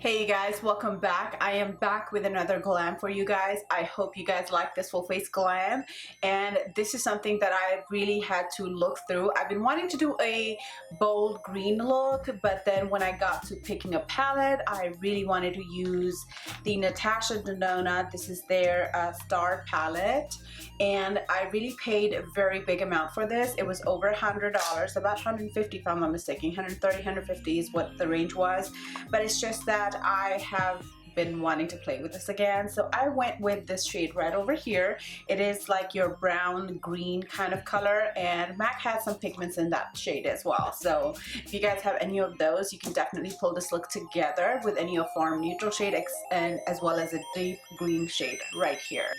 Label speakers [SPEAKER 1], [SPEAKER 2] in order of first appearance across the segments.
[SPEAKER 1] Hey you guys, welcome back. I am back with another glam for you guys. I hope you guys like this full face glam, and this is something that I really had to look through. I've been wanting to do a bold green look, but then when I got to picking a palette, I really wanted to use the Natasha Denona. This is their star palette, and I really paid a very big amount for this. It was over $100, about 150 if I'm not mistaken. 130, 150 is what the range was, but it's just that I have been wanting to play with this again, so I went with this shade right over here. It is like your brown green kind of color, and MAC has some pigments in that shade as well, so if you guys have any of those, you can definitely pull this look together with any of our neutral shade and as well as a deep green shade right here.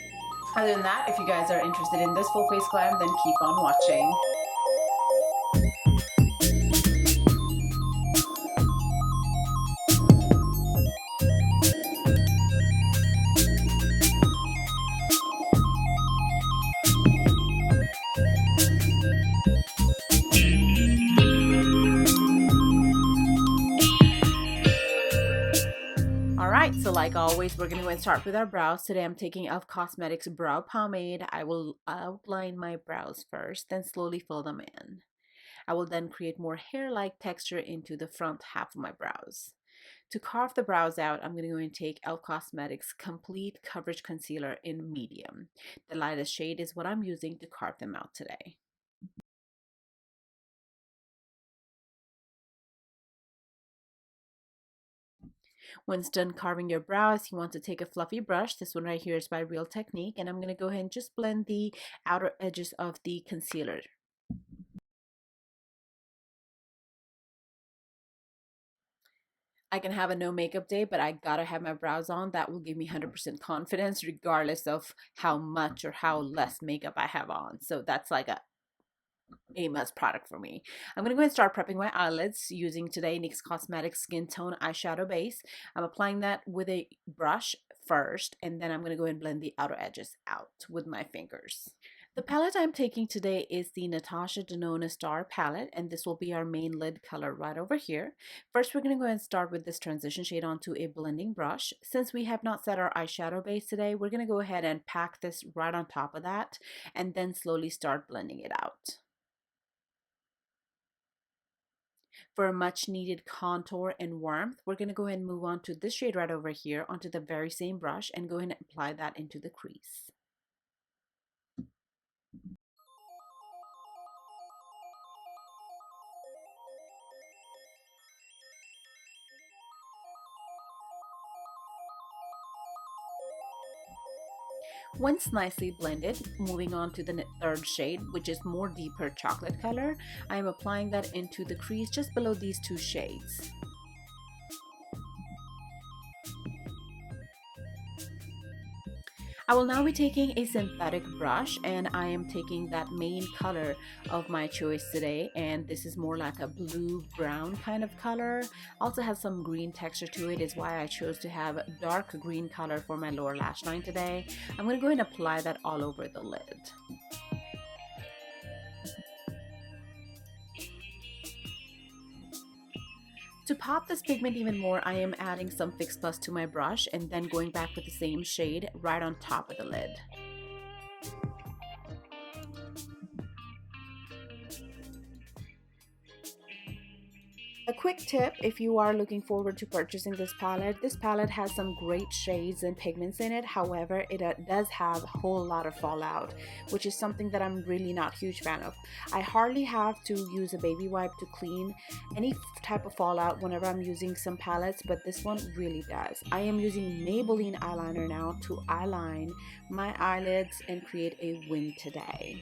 [SPEAKER 1] Other than that, if you guys are interested in this full face glam, then keep on watching. Alright, so like always, we're going to go and start with our brows. Today I'm taking e.l.f. Cosmetics Brow Pomade. I will outline my brows first, then slowly fill them in. I will then create more hair-like texture into the front half of my brows. To carve the brows out, I'm going to go and take e.l.f. Cosmetics Complete Coverage Concealer in medium. The lightest shade is what I'm using to carve them out today. Once done carving your brows, you want to take a fluffy brush. This one right here is by Real Technique, and I'm going to go ahead and just blend the outer edges of the concealer. I can have a no makeup day, but I gotta have my brows on. That will give me 100% confidence regardless of how much or how less makeup I have on. So that's like a must product for me. I'm going to go and start prepping my eyelids using today NYX Cosmetics Skin Tone Eyeshadow Base. I'm applying that with a brush first, and then I'm going to go and blend the outer edges out with my fingers. The palette I'm taking today is the Natasha Denona Star palette, and this will be our main lid color right over here. First, we're going to go and start with this transition shade onto a blending brush. Since we have not set our eyeshadow base today, we're going to go ahead and pack this right on top of that, and then slowly start blending it out. For a much needed contour and warmth, we're going to go ahead and move on to this shade right over here onto the very same brush and go ahead and apply that into the crease. Once nicely blended, moving on to the third shade, which is more deeper chocolate color, I am applying that into the crease just below these two shades. I will now be taking a synthetic brush, and I am taking that main color of my choice today, and this is more like a blue brown kind of color. Also has some green texture to it, is why I chose to have dark green color for my lower lash line today. I'm going to go ahead and apply that all over the lid. To pop this pigment even more, I am adding some Fix Plus to my brush and then going back with the same shade right on top of the lid. A quick tip if you are looking forward to purchasing this palette has some great shades and pigments in it. However, it does have a whole lot of fallout, which is something that I'm really not a huge fan of. I hardly have to use a baby wipe to clean any type of fallout whenever I'm using some palettes, but this one really does. I am using Maybelline eyeliner now to eyeline my eyelids and create a wing today.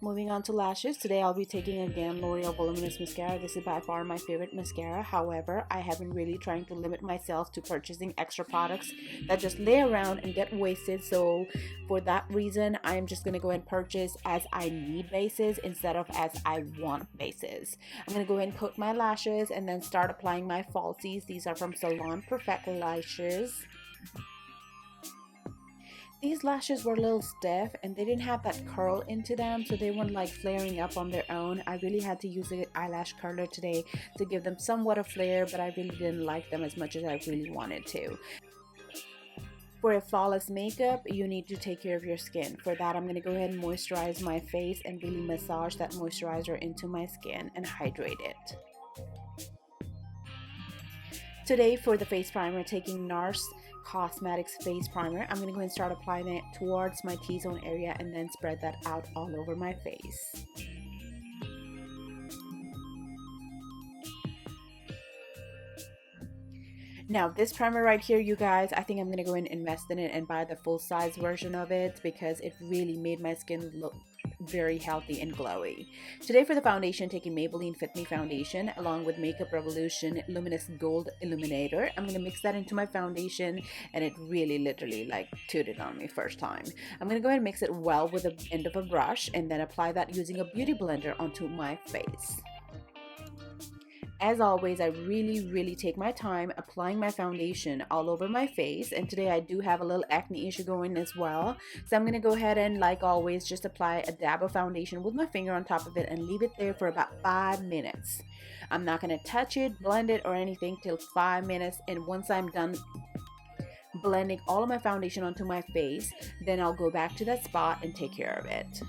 [SPEAKER 1] Moving on to lashes, today I'll be taking again L'Oreal Voluminous Mascara. This is by far my favorite mascara. However, I have been really trying to limit myself to purchasing extra products that just lay around and get wasted. So for that reason, I'm just going to go ahead and purchase as I need bases instead of as I want bases. I'm going to go ahead and coat my lashes and then start applying my falsies. These are from Salon Perfect Lashes. These lashes were a little stiff and they didn't have that curl into them, so they weren't like flaring up on their own. I really had to use an eyelash curler today to give them somewhat of flare, but I really didn't like them as much as I really wanted to. For a flawless makeup, you need to take care of your skin. For that, I'm going to go ahead and moisturize my face and really massage that moisturizer into my skin and hydrate it. Today for the face primer, taking NARS Cosmetics face primer, I'm going to go ahead and start applying it towards my T-zone area and then spread that out all over my face. Now this primer right here, you guys, I think I'm going to go and invest in it and buy the full size version of it because it really made my skin look very healthy and glowy. Today for the foundation, taking Maybelline Fit Me foundation along with Makeup Revolution Luminous Gold Illuminator. I'm going to mix that into my foundation and it really literally like tooted on me first time. I'm going to go ahead and mix it well with the end of a brush and then apply that using a beauty blender onto my face. As always, I really take my time applying my foundation all over my face, and today I do have a little acne issue going as well, so I'm going to go ahead and, like always, just apply a dab of foundation with my finger on top of it and leave it there for about 5 minutes. I'm not going to touch it, blend it, or anything till 5 minutes, and once I'm done blending all of my foundation onto my face, then I'll go back to that spot and take care of it.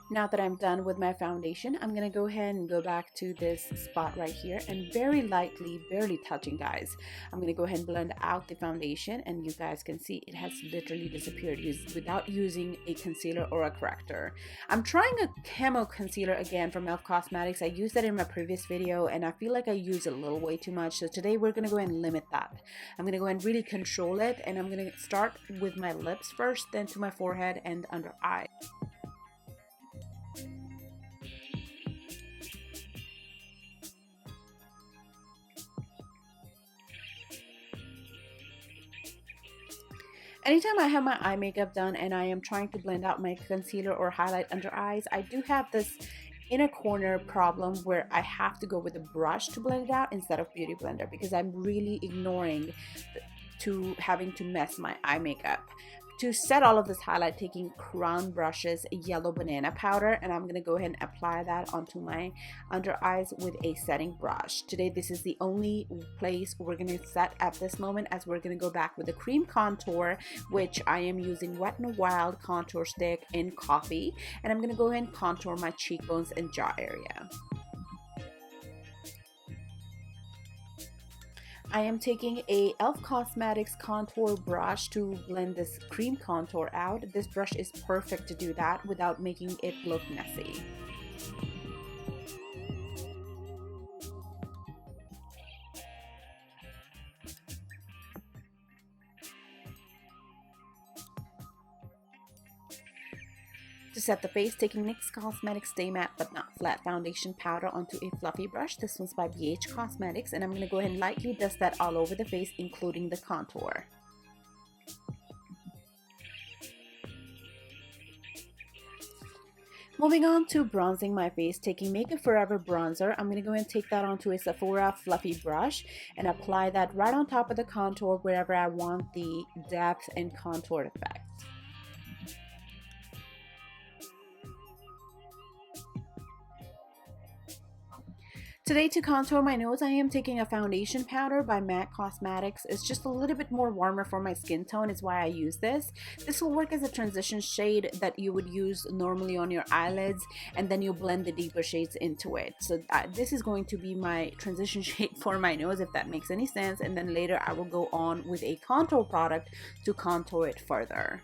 [SPEAKER 1] Now that I'm done with my foundation, I'm going to go ahead and go back to this spot right here and very lightly, barely touching, guys, I'm going to go ahead and blend out the foundation, and you guys can see it has literally disappeared without using a concealer or a corrector. I'm trying a camo concealer again from e.l.f. Cosmetics. I used that in my previous video and I feel like I used a little way too much, so today we're going to go ahead and limit that. I'm going to go ahead and really control it, and I'm going to start with my lips first, then to my forehead and under eye. Anytime I have my eye makeup done and I am trying to blend out my concealer or highlight under eyes, I do have this inner corner problem where I have to go with a brush to blend it out instead of beauty blender because I'm really ignoring having to mess my eye makeup. To set all of this highlight, taking Crown Brushes Yellow Banana Powder, and I'm going to go ahead and apply that onto my under eyes with a setting brush. Today this is the only place we're going to set at this moment, as we're going to go back with the cream contour, which I am using Wet n Wild contour stick in Coffee, and I'm going to go ahead and contour my cheekbones and jaw area. I am taking a e.l.f. Cosmetics contour brush to blend this cream contour out. This brush is perfect to do that without making it look messy. To set the face, taking NYX Cosmetics Stay Matte But Not Flat Foundation Powder onto a fluffy brush. This one's by BH Cosmetics, and I'm going to go ahead and lightly dust that all over the face, including the contour. Moving on to bronzing my face, taking Makeup Forever bronzer, I'm going to go and take that onto a Sephora fluffy brush and apply that right on top of the contour wherever I want the depth and contour effect. Today, to contour my nose, I am taking a foundation powder by MAC Cosmetics. It's just a little bit more warmer for my skin tone, is why I use this. This will work as a transition shade that you would use normally on your eyelids, and then you blend the deeper shades into it. So this is going to be my transition shade for my nose, if that makes any sense, and then later I will go on with a contour product to contour it further.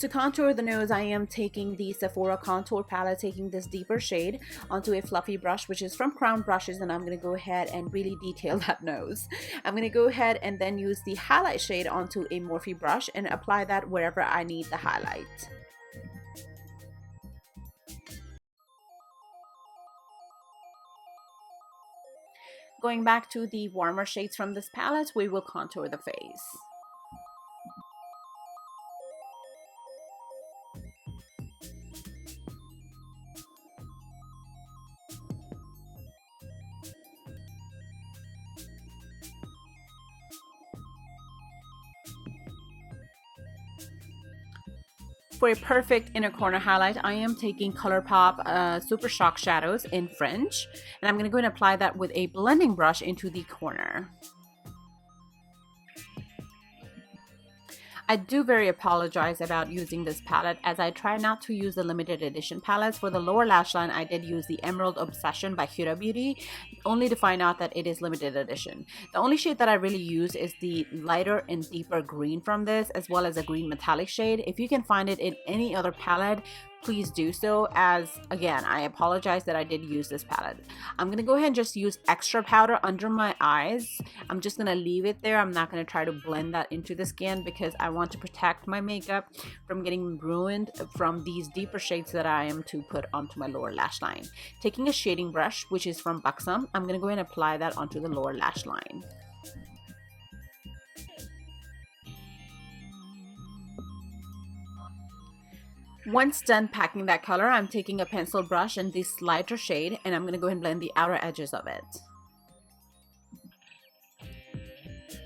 [SPEAKER 1] To contour the nose, I am taking the Sephora contour palette, taking this deeper shade onto a fluffy brush, which is from Crown Brushes, and I'm going to go ahead and really detail that nose. I'm going to go ahead and then use the highlight shade onto a Morphe brush and apply that wherever I need the highlight. Going back to the warmer shades from this palette, we will contour the face. For a perfect inner corner highlight, I am taking ColourPop Super Shock Shadows in French, and I'm going to go and apply that with a blending brush into the corner. I do very apologize about using this palette, as I try not to use the limited edition palettes. For the lower lash line, I did use the Emerald Obsession by Huda Beauty, only to find out that it is limited edition. The only shade that I really use is the lighter and deeper green from this, as well as a green metallic shade. If you can find it in any other palette, please do so, as again, I apologize that I did use this palette. I'm gonna go ahead and just use extra powder under my eyes. I'm just gonna leave it there. I'm not gonna try to blend that into the skin, because I want to protect my makeup from getting ruined from these deeper shades that I am to put onto my lower lash line. Taking a shading brush, which is from Buxom, I'm gonna go ahead and apply that onto the lower lash line. Once done packing that color, I'm taking a pencil brush in this lighter shade, and I'm going to go ahead and blend the outer edges of it.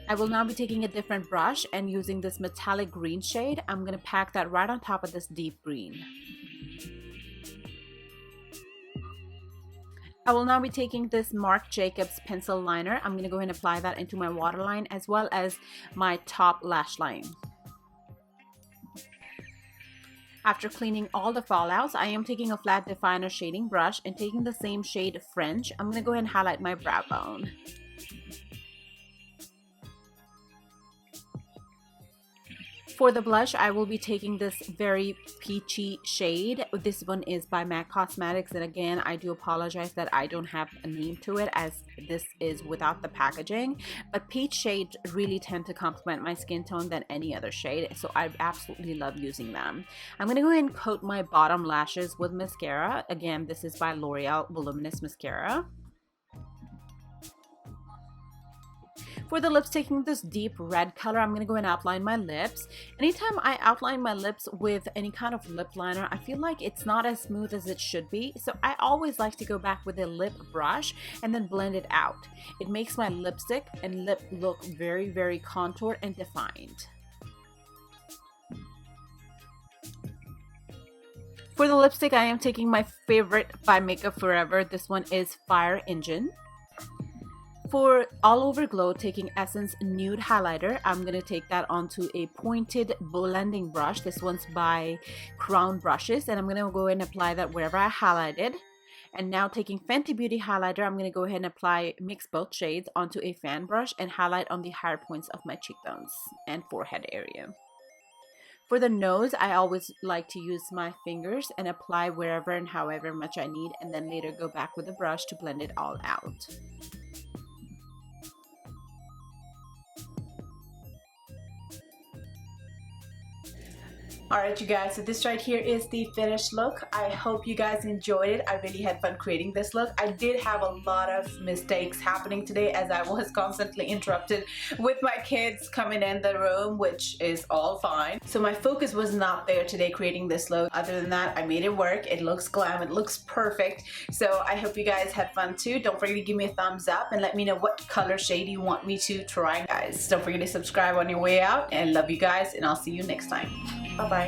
[SPEAKER 1] I will now be taking a different brush and using this metallic green shade. I'm going to pack that right on top of this deep green. I will now be taking this Marc Jacobs pencil liner. I'm going to go ahead and apply that into my waterline as well as my top lash line. After cleaning all the fallouts, I am taking a flat definer shading brush and taking the same shade French. I'm going to go ahead and highlight my brow bone. For the blush, I will be taking this very peachy shade. This one is by MAC Cosmetics, and again, I do apologize that I don't have a name to it, as this is without the packaging. But peach shades really tend to complement my skin tone than any other shade, so I absolutely love using them. I'm going to go ahead and coat my bottom lashes with mascara. Again, this is by L'Oreal Voluminous Mascara. For the lips, taking this deep red color, I'm going to go and outline my lips. Anytime I outline my lips with any kind of lip liner, I feel like it's not as smooth as it should be. So I always like to go back with a lip brush and then blend it out. It makes my lipstick and lip look very, very contoured and defined. For the lipstick, I am taking my favorite by Makeup Forever. This one is Fire Engine. For All Over Glow, taking Essence Nude Highlighter, I'm going to take that onto a pointed blending brush. This one's by Crown Brushes, and I'm going to go ahead and apply that wherever I highlighted. And now taking Fenty Beauty Highlighter, I'm going to go ahead and mix both shades onto a fan brush and highlight on the higher points of my cheekbones and forehead area. For the nose, I always like to use my fingers and apply wherever and however much I need, and then later go back with a brush to blend it all out. Alright you guys, so this right here is the finished look. I hope you guys enjoyed it. I really had fun creating this look. I did have a lot of mistakes happening today, as I was constantly interrupted with my kids coming in the room, which is all fine. So my focus was not there today creating this look. Other than that, I made it work. It looks glam, it looks perfect. So I hope you guys had fun too. Don't forget to give me a thumbs up and let me know what color shade you want me to try, guys. Don't forget to subscribe on your way out, and love you guys, and I'll see you next time. Bye-bye.